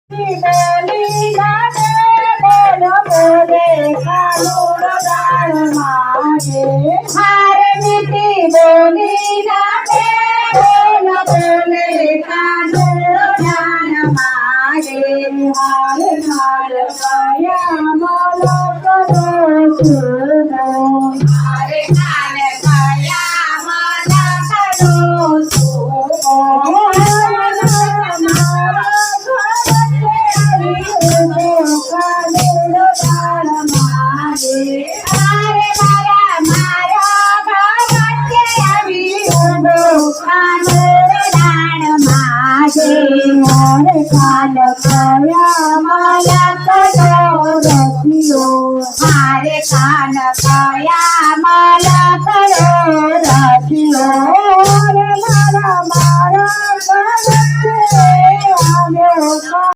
બોલી ગાતે બોલો બોલે કાનુડ દાન માગે હાર મીઠી બોલી ગાતે બોલો બોલે કાનુડ દાન માગે હાર હાર કયા મોલો કરો સુનો હારે કાન કયા મોલો કરો સુનો કાન કયા માલા કરો રખિયો હારે કાન કયા માલા કરો રખિયો